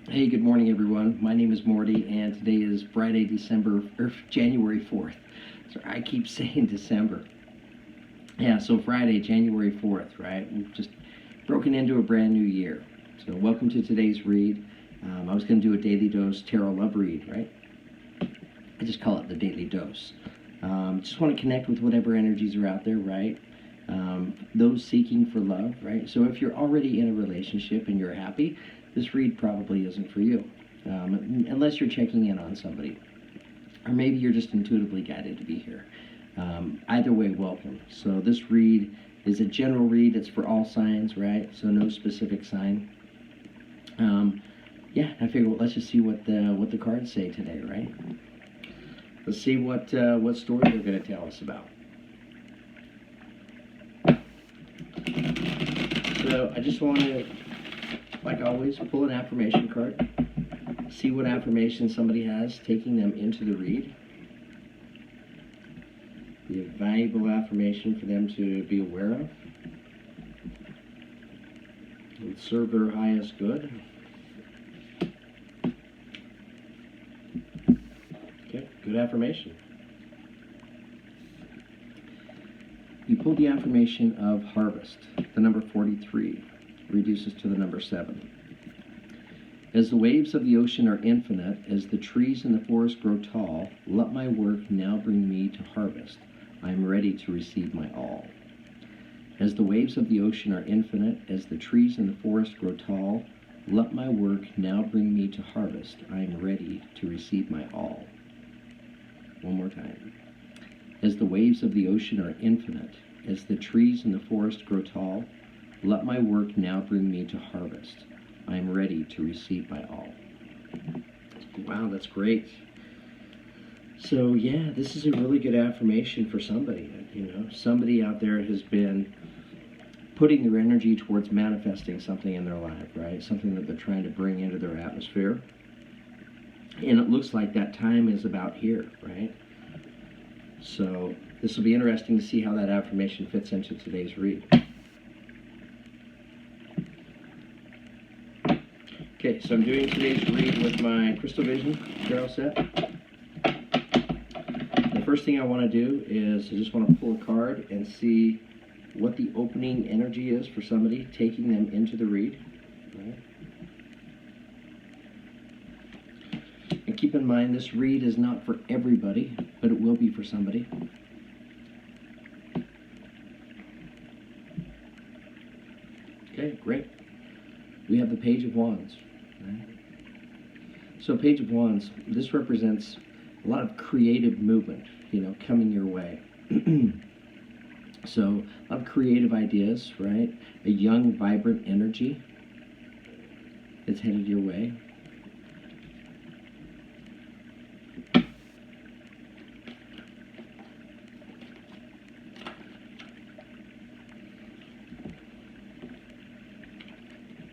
Hey, good morning, everyone. My name is Morty, and today is Friday, January 4th. Sorry, I keep saying December. Yeah, so Friday, January 4th, right? We've just broken into a brand new year. So, welcome to today's read. I was going to do a daily dose tarot love read, right? I just call it the daily dose. Just want to connect with whatever energies are out there, right? Those seeking for love, right? So if you're already in a relationship and you're happy, this read probably isn't for you, unless you're checking in on somebody. Or maybe you're just intuitively guided to be here. Either way, welcome. So this read is a general read. It's for all signs, right? So no specific sign. Yeah, I figured, well, let's just see what the cards say today, right? Let's see what story they're going to tell us about. So I just want to, like always, pull an affirmation card, see what affirmation somebody has, taking them into the read. Be a valuable affirmation for them to be aware of. It would serve their highest good. Okay, good affirmation. You pull the affirmation of harvest. The number 43 reduces to the number 7. As the waves of the ocean are infinite, as the trees in the forest grow tall, let my work now bring me to harvest. I am ready to receive my all. As the waves of the ocean are infinite, as the trees in the forest grow tall, let my work now bring me to harvest. I am ready to receive my all. One more time. As the waves of the ocean are infinite, as the trees in the forest grow tall, let my work now bring me to harvest. I am ready to receive my all. Wow, that's great. So yeah, this is a really good affirmation for somebody. Somebody out there has been putting their energy towards manifesting something in their life, right? Something that they're trying to bring into their atmosphere. And it looks like that time is about here, right? So this will be interesting to see how that affirmation fits into today's read. Okay, so I'm doing today's read with my Crystal Vision tarot set. The first thing I want to do is I just want to pull a card and see what the opening energy is for somebody, taking them into the read. Right? And keep in mind, this read is not for everybody, but it will be for somebody. Okay, great. We have the Page of Wands. Right? So Page of Wands, this represents a lot of creative movement, coming your way. So a lot of creative ideas, right? A young, vibrant energy that's headed your way.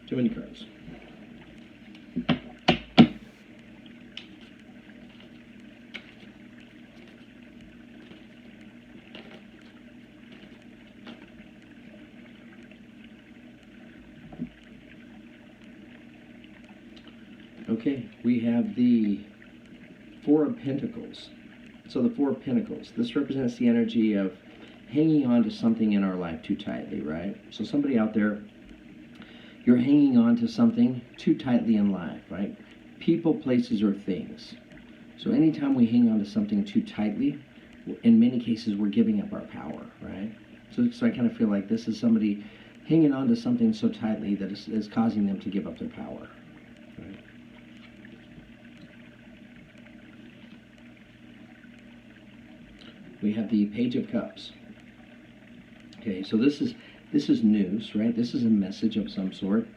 Too many cards. Okay, we have the Four of Pentacles. So the Four of Pentacles, this represents the energy of hanging on to something in our life too tightly, right? So somebody out there, you're hanging on to something too tightly in life, right? People, places, or things. So anytime we hang on to something too tightly, in many cases we're giving up our power, right? So I kind of feel like this is somebody hanging on to something so tightly that is causing them to give up their power. Right? We have the Page of Cups. Okay, so this is news, right? This is a message of some sort.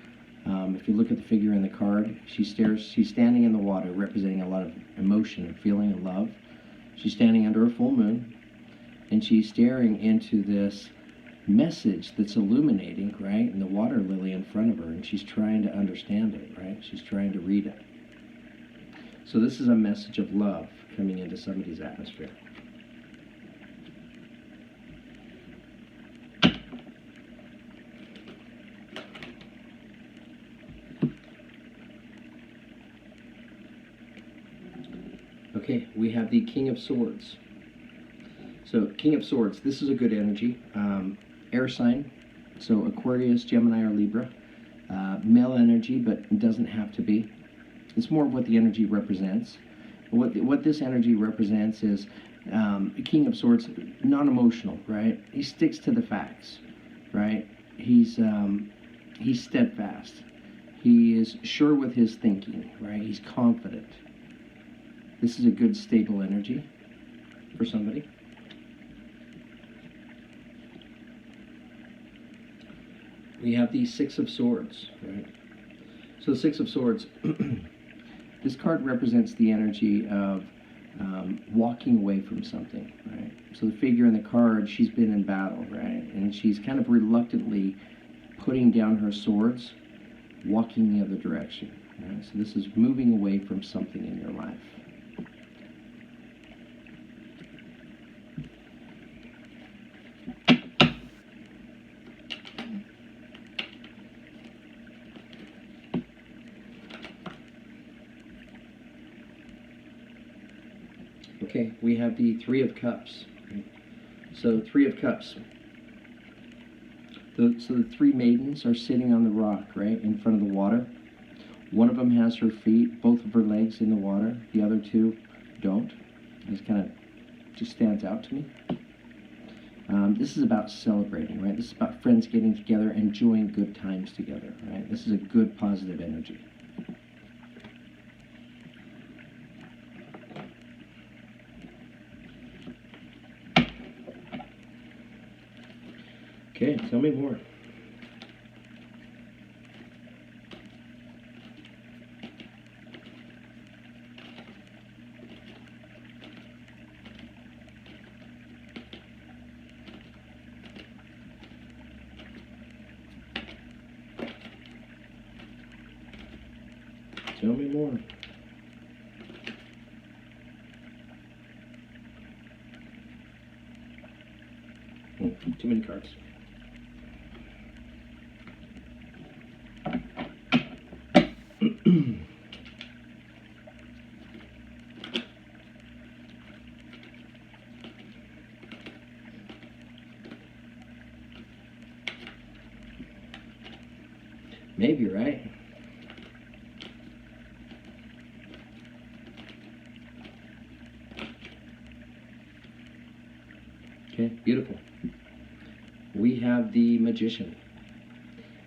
If you look at the figure in the card, she's standing in the water, representing a lot of emotion and feeling and love. She's standing under a full moon, and she's staring into this message that's illuminating, right? And the water lily in front of her, and she's trying to understand it, right? She's trying to read it. So this is a message of love coming into somebody's atmosphere. Okay, we have the King of Swords. So King of Swords, this is a good energy. Air sign, so Aquarius, Gemini, or Libra. Male energy, but it doesn't have to be. It's more of what the energy represents. What this energy represents is King of Swords, non-emotional, right? He sticks to the facts, right? He's steadfast. He is sure with his thinking, right? He's confident. This is a good, stable energy for somebody. We have the Six of Swords, right? So the Six of Swords, this card represents the energy of walking away from something, right? So the figure in the card, she's been in battle, right? And she's kind of reluctantly putting down her swords, walking the other direction, right? So this is moving away from something in your life. Okay, we have the Three of Cups. So Three of Cups. So the three maidens are sitting on the rock, right, in front of the water. One of them has her feet, both of her legs in the water. The other two don't. It kind of just stands out to me. This is about celebrating, right? This is about friends getting together, enjoying good times together, right? This is a good, positive energy. Okay, tell me more. Tell me more. Oh, too many cards. Maybe, right? Okay, beautiful. We have the Magician.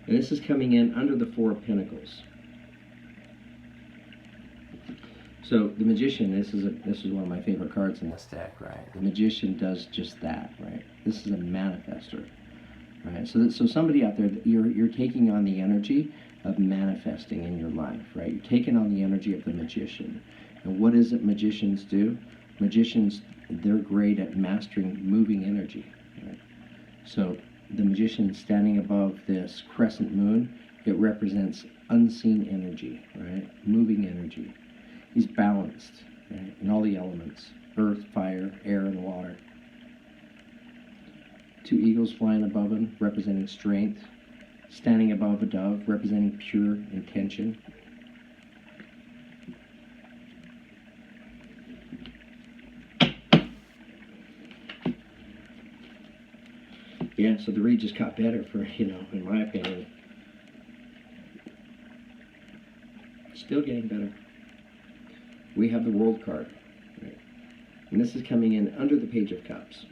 And this is coming in under the Four of Pentacles. So the Magician, this is one of my favorite cards in this deck, right? The Magician does just that, right? This is a manifester, right? So somebody out there, you're taking on the energy of manifesting in your life, right? You're taking on the energy of the Magician. And what is it magicians do? Magicians, they're great at mastering moving energy, right? So the Magician standing above this crescent moon, it represents unseen energy, right? Moving energy. He's balanced, right, in all the elements: earth, fire, air, and water. Two eagles flying above him, representing strength. Standing above a dove, representing pure intention. Yeah, so the read just got better for, in my opinion. Still getting better. We have the World card, right? And this is coming in under the Page of Cups.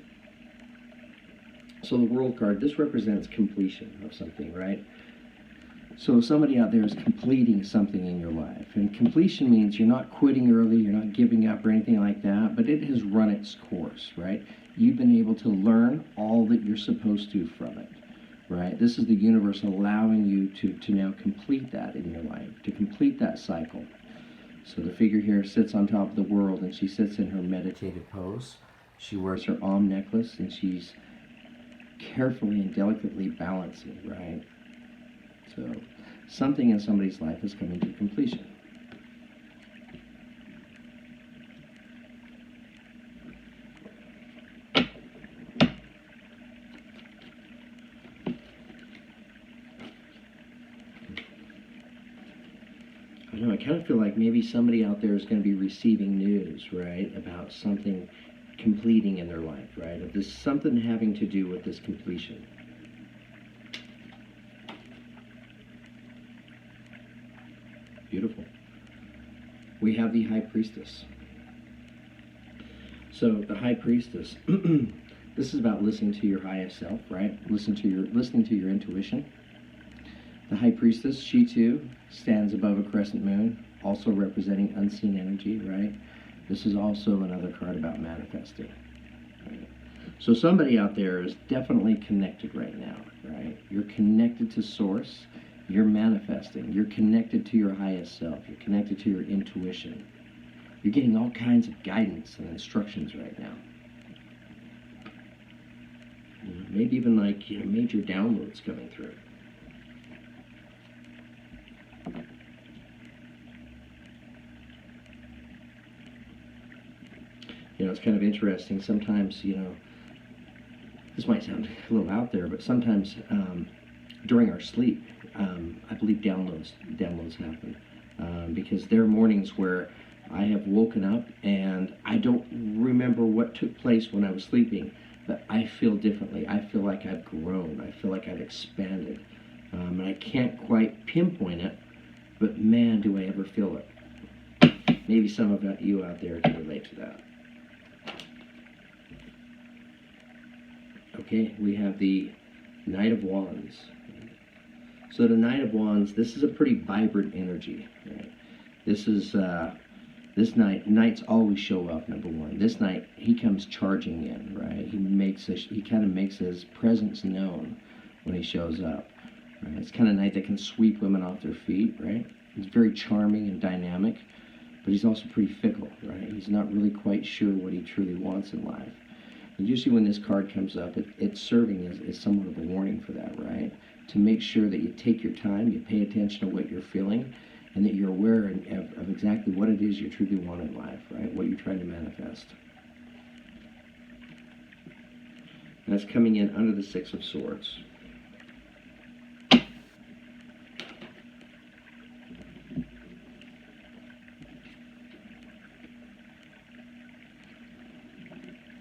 So the World card, this represents completion of something, right? So somebody out there is completing something in your life. And completion means you're not quitting early, you're not giving up or anything like that, but it has run its course, right? You've been able to learn all that you're supposed to from it, right? This is the universe allowing you to now complete that in your life, to complete that cycle. So the figure here sits on top of the world, and she sits in her meditative pose. She wears her Om necklace, and she's carefully and delicately balancing, right? So something in somebody's life is coming to completion. I don't know, I kind of feel like maybe somebody out there is going to be receiving news, right, about something completing in their life, right? If there's something having to do with this completion. Beautiful. We have the High Priestess. So the High Priestess, this is about listening to your highest self, right? Listening to your intuition. The High Priestess, she too stands above a crescent moon, also representing unseen energy, right? This is also another card about manifesting. Right? So somebody out there is definitely connected right now, right? You're connected to Source. You're manifesting. You're connected to your highest self. You're connected to your intuition. You're getting all kinds of guidance and instructions right now. Maybe even like major downloads coming through. It's kind of interesting. Sometimes, this might sound a little out there, but sometimes during our sleep, I believe downloads happen because there are mornings where I have woken up and I don't remember what took place when I was sleeping, but I feel differently. I feel like I've grown. I feel like I've expanded. And I can't quite pinpoint it, but man, do I ever feel it. Maybe some of you out there can relate to that. Okay, we have the Knight of Wands. So the Knight of Wands, this is a pretty vibrant energy. Right? This is this knights always show up. Number one, this knight, he comes charging in. Right? He kind of makes his presence known when he shows up. Right? It's kind of knight that can sweep women off their feet. Right? He's very charming and dynamic, but he's also pretty fickle. Right? He's not really quite sure what he truly wants in life. And usually when this card comes up, it's serving as somewhat of a warning for that, right? To make sure that you take your time, you pay attention to what you're feeling, and that you're aware of exactly what it is you truly want in life, right? What you're trying to manifest. And that's coming in under the Six of Swords.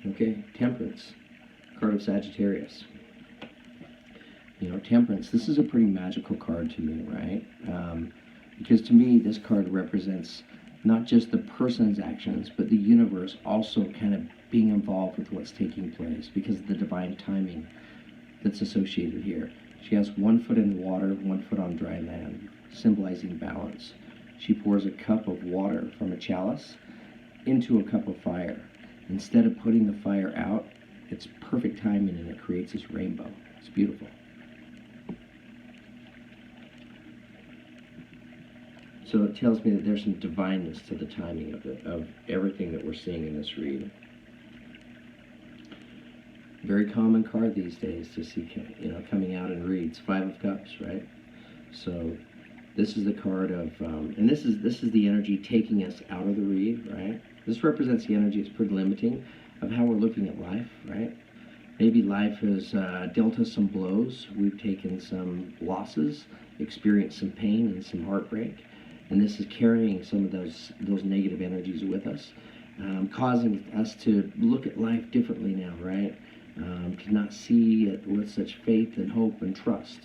Okay, Temperance, card of Sagittarius. Temperance, this is a pretty magical card to me, right? Because to me, this card represents not just the person's actions, but the universe also kind of being involved with what's taking place because of the divine timing that's associated here. She has 1 foot in the water, 1 foot on dry land, symbolizing balance. She pours a cup of water from a chalice into a cup of fire. Instead of putting the fire out, it's perfect timing and it creates this rainbow. It's beautiful. So it tells me that there's some divineness to the timing of everything that we're seeing in this read. Very common card these days to see, coming out in reads. 5 of Cups, right? So this is the card of, and this is the energy taking us out of the read, right? This represents the energy that's pretty limiting of how we're looking at life, right? Maybe life has dealt us some blows. We've taken some losses, experienced some pain and some heartbreak, and this is carrying some of those negative energies with us, causing us to look at life differently now, right? To not see it with such faith and hope and trust.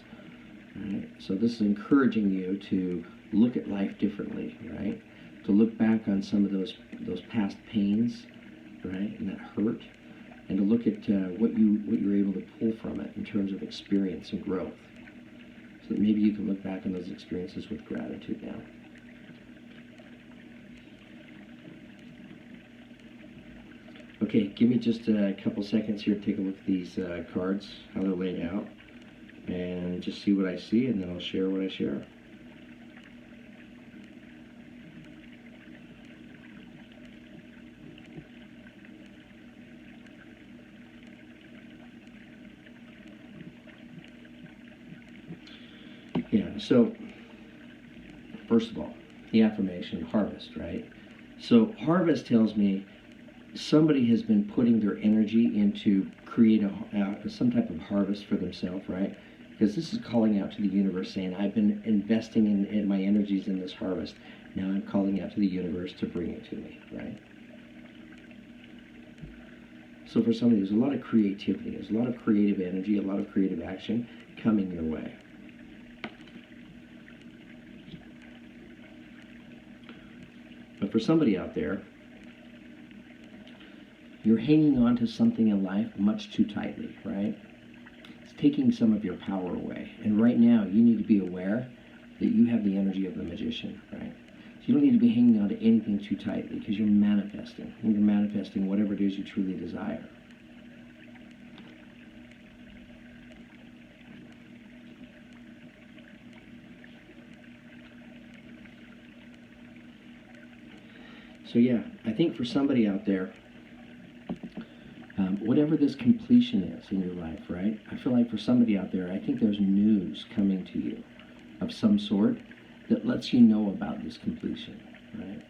Right? So this is encouraging you to look at life differently, right? To look back on some of those past pains, right, and that hurt, and to look at what you're able to pull from it in terms of experience and growth, so that maybe you can look back on those experiences with gratitude now. Okay, give me just a couple seconds here to take a look at these cards, how they're laid out, and just see what I see, and then I'll share what I share. Yeah, so first of all, the affirmation, harvest, right? So harvest tells me somebody has been putting their energy into create some type of harvest for themselves, right? Because this is calling out to the universe saying, I've been investing in my energies in this harvest. Now I'm calling out to the universe to bring it to me, right? So for somebody, there's a lot of creativity, there's a lot of creative energy, a lot of creative action coming your way. But for somebody out there, you're hanging on to something in life much too tightly, right? It's taking some of your power away. And right now, you need to be aware that you have the energy of the magician, right? So you don't need to be hanging on to anything too tightly because you're manifesting. And you're manifesting whatever it is you truly desire. So yeah, I think for somebody out there, whatever this completion is in your life, right? I feel like for somebody out there, I think there's news coming to you of some sort that lets you know about this completion, right?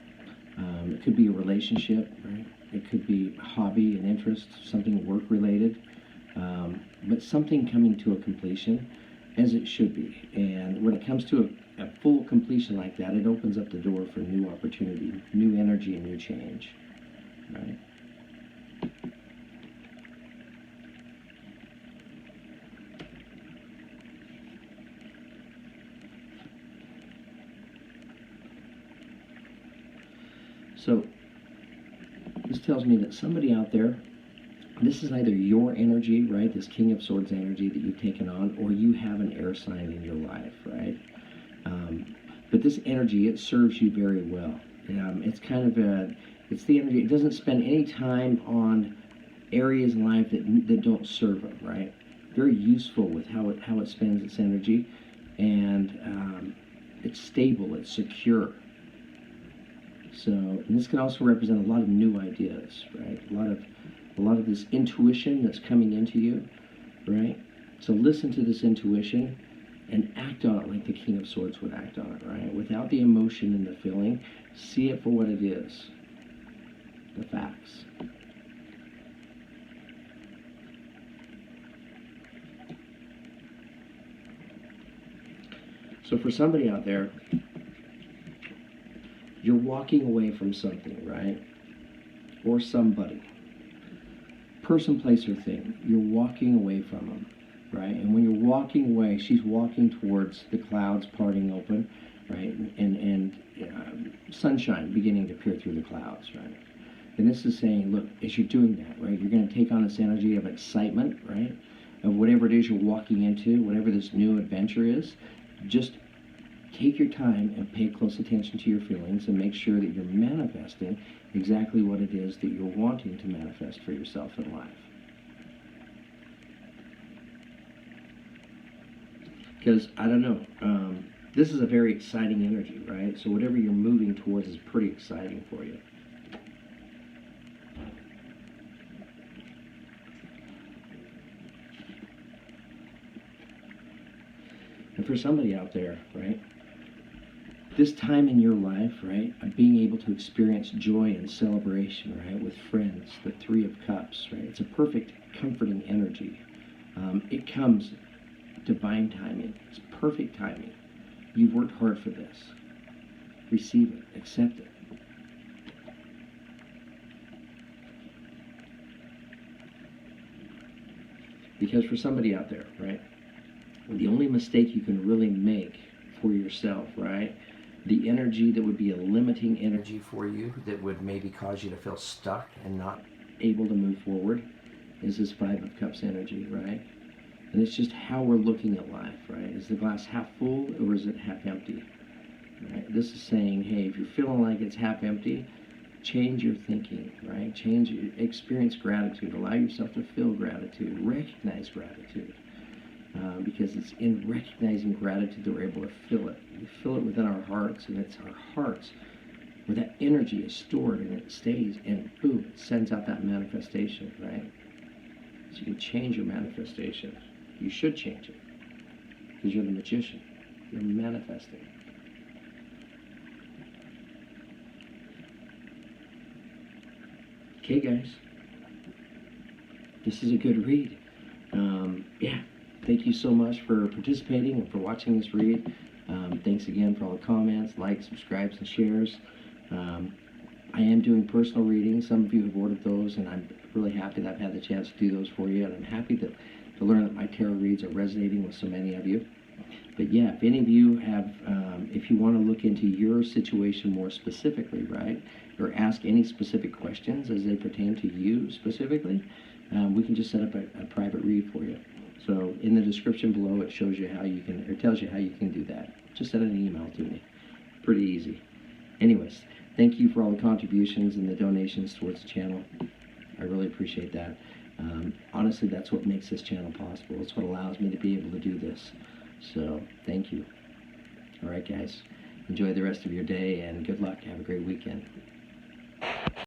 It could be a relationship, right? It could be a hobby, an interest, something work-related, but something coming to a completion as it should be. And when it comes to a full completion like that, it opens up the door for new opportunity, new energy, and new change, right? So this tells me that somebody out there, this is either your energy, right, this King of Swords energy that you've taken on, or you have an air sign in your life, right? But this energy, it serves you very well. It's kind of it's the energy, it doesn't spend any time on areas in life that don't serve it, right? Very useful with how it spends its energy, and it's stable, it's secure. So, and this can also represent a lot of new ideas, right? A lot of this intuition that's coming into you, right? So listen to this intuition and act on it like the King of Swords would act on it, right? Without the emotion and the feeling, see it for what it is, the facts. So for somebody out there, you're walking away from something, right? Or somebody. Person, place, or thing. You're walking away from them, right? And when you're walking away, she's walking towards the clouds parting open, right? And sunshine beginning to peer through the clouds, right? And this is saying, look, as you're doing that, right, you're going to take on this energy of excitement, right? Of whatever it is you're walking into, whatever this new adventure is. Just take your time and pay close attention to your feelings and make sure that you're manifesting exactly what it is that you're wanting to manifest for yourself in life. Because, I don't know, this is a very exciting energy, right? So whatever you're moving towards is pretty exciting for you. And for somebody out there, right, this time in your life, right, of being able to experience joy and celebration, right, with friends, the Three of Cups, right, it's a perfect comforting energy. It comes divine timing. It's perfect timing. You've worked hard for this. Receive it. Accept it. Because for somebody out there, right, the only mistake you can really make for yourself, right, the energy that would be a limiting energy for you that would maybe cause you to feel stuck and not able to move forward is this Five of Cups energy, right? And it's just how we're looking at life, right? Is the glass half full or is it half empty? Right? This is saying, hey, if you're feeling like it's half empty, change your thinking, right? Experience gratitude. Allow yourself to feel gratitude. Recognize gratitude. Because it's in recognizing gratitude that we're able to feel it. We feel it within our hearts, and it's our hearts where that energy is stored and it stays, and boom, it sends out that manifestation, right? So you can change your manifestation. You should change it because you're the magician. You're manifesting. Okay, guys. This is a good read. Yeah. thank you so much for participating and for watching this read. Thanks again for all the comments, likes, subscribes, and shares. I am doing personal readings. Some of you have ordered those, and I'm really happy that I've had the chance to do those for you, and I'm happy to learn that my tarot reads are resonating with so many of you. But yeah, if any of you have, if you want to look into your situation more specifically, right, or ask any specific questions as they pertain to you specifically, we can just set up a private read for you. So in the description below, it shows you how you can, or tells you how you can do that. Just send an email to me. Pretty easy. Anyways, thank you for all the contributions and the donations towards the channel. I really appreciate that. Honestly, that's what makes this channel possible. It's what allows me to be able to do this. So, thank you. All right, guys. Enjoy the rest of your day, and good luck. Have a great weekend.